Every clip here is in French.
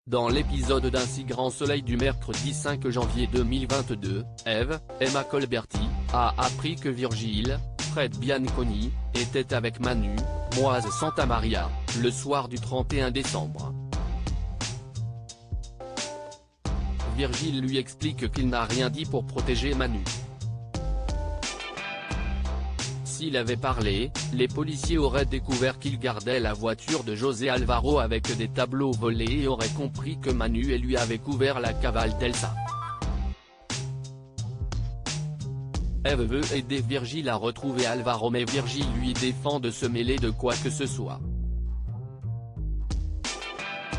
Dans l'épisode d'Un si grand soleil du mercredi 5 janvier 2022, Eve, Emma Colberti, a appris que Virgile, Fred Bianconi, était avec Manu, Moise Santamaria, le soir du 31 décembre. Virgile lui explique qu'il n'a rien dit pour protéger Manu. S'il avait parlé, les policiers auraient découvert qu'il gardait la voiture de José Alvaro avec des tableaux volés et auraient compris que Manu et lui avaient couvert la cavale d'Elsa. Eve veut aider Virgile à retrouver Alvaro mais Virgile lui défend de se mêler de quoi que ce soit.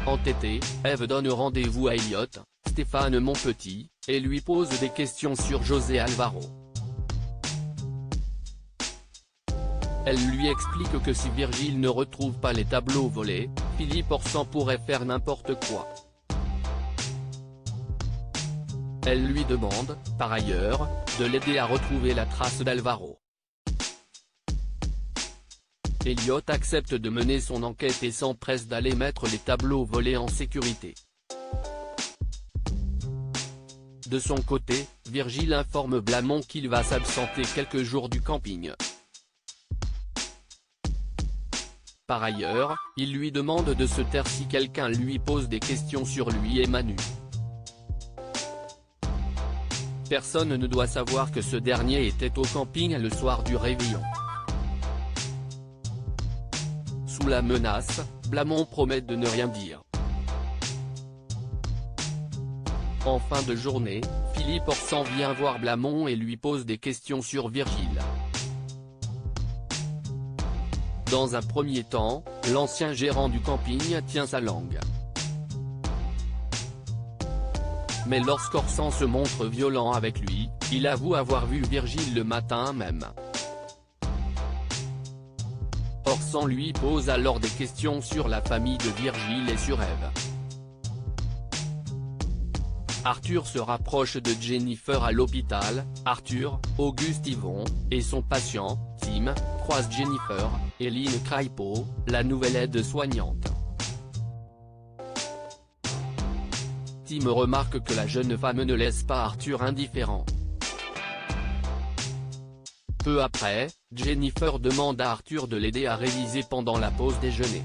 Entêtée, Eve donne rendez-vous à Elliot, Stéphane Monpetit, et lui pose des questions sur José Alvaro. Elle lui explique que si Virgile ne retrouve pas les tableaux volés, Philippe Orsan pourrait faire n'importe quoi. Elle lui demande, par ailleurs, de l'aider à retrouver la trace d'Alvaro. Elliot accepte de mener son enquête et s'empresse d'aller mettre les tableaux volés en sécurité. De son côté, Virgile informe Blamont qu'il va s'absenter quelques jours du camping. Par ailleurs, il lui demande de se taire si quelqu'un lui pose des questions sur lui et Manu. Personne ne doit savoir que ce dernier était au camping le soir du réveillon. Sous la menace, Blamont promet de ne rien dire. En fin de journée, Philippe Orsan vient voir Blamont et lui pose des questions sur Virgile. Dans un premier temps, l'ancien gérant du camping tient sa langue. Mais lorsqu'Orsan se montre violent avec lui, il avoue avoir vu Virgile le matin même. Orsan lui pose alors des questions sur la famille de Virgile et sur Eve. Arthur se rapproche de Jennifer à l'hôpital. Arthur, Auguste Yvon, et son patient, Tim, croisent Jennifer, Eline Craipo, la nouvelle aide-soignante. Tim remarque que la jeune femme ne laisse pas Arthur indifférent. Peu après, Jennifer demande à Arthur de l'aider à réviser pendant la pause déjeuner.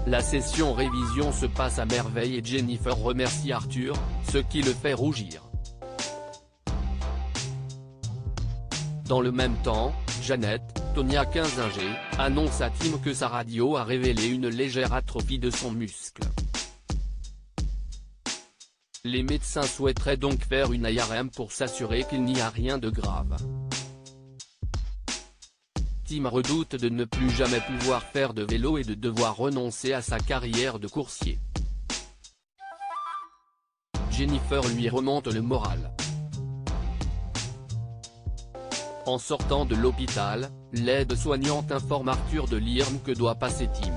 La session révision se passe à merveille et Jennifer remercie Arthur, ce qui le fait rougir. Dans le même temps, Jeannette, Tonia 15 âgée, annonce à Tim que sa radio a révélé une légère atrophie de son muscle. Les médecins souhaiteraient donc faire une IRM pour s'assurer qu'il n'y a rien de grave. Tim redoute de ne plus jamais pouvoir faire de vélo et de devoir renoncer à sa carrière de coursier. Jennifer lui remonte le moral. En sortant de l'hôpital, l'aide-soignante informe Arthur de l'IRM que doit passer Tim.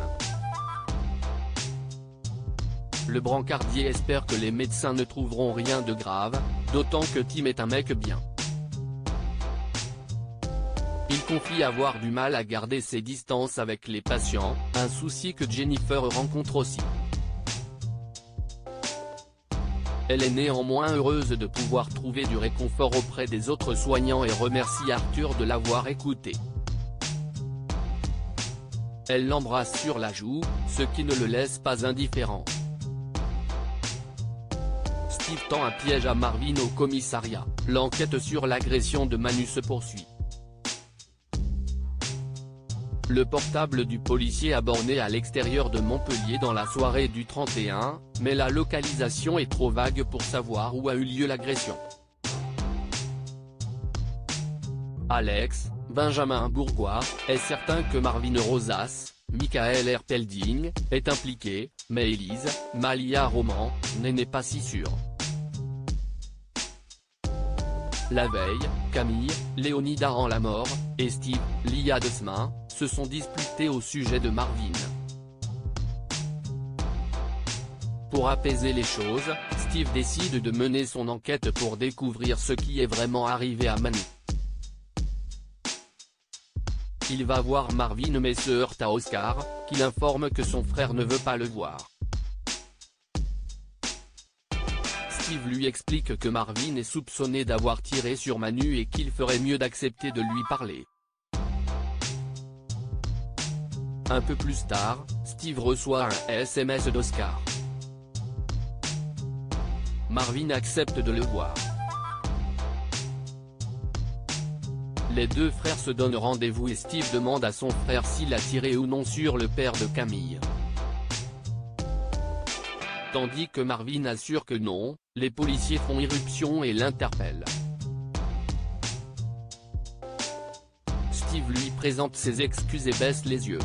Le brancardier espère que les médecins ne trouveront rien de grave, d'autant que Tim est un mec bien. Il confie avoir du mal à garder ses distances avec les patients, un souci que Jennifer rencontre aussi. Elle est néanmoins heureuse de pouvoir trouver du réconfort auprès des autres soignants et remercie Arthur de l'avoir écouté. Elle l'embrasse sur la joue, ce qui ne le laisse pas indifférent. Steve tend un piège à Marvin au commissariat. L'enquête sur l'agression de Manu se poursuit. Le portable du policier a borné à l'extérieur de Montpellier dans la soirée du 31, mais la localisation est trop vague pour savoir où a eu lieu l'agression. Alex, Benjamin Bourgois, est certain que Marvin Rosas, Michael Erpelding, est impliqué, mais Élise, Malia Roman, n'est pas si sûre. La veille, Camille, Léonida rend la mort, et Steve, Lia Desmain, se sont disputés au sujet de Marvin. Pour apaiser les choses, Steve décide de mener son enquête pour découvrir ce qui est vraiment arrivé à Manu. Il va voir Marvin mais se heurte à Oscar, qui l'informe que son frère ne veut pas le voir. Steve lui explique que Marvin est soupçonné d'avoir tiré sur Manu et qu'il ferait mieux d'accepter de lui parler. Un peu plus tard, Steve reçoit un SMS d'Oscar. Marvin accepte de le voir. Les deux frères se donnent rendez-vous et Steve demande à son frère s'il a tiré ou non sur le père de Camille. Tandis que Marvin assure que non, les policiers font irruption et l'interpellent. Steve lui présente ses excuses et baisse les yeux.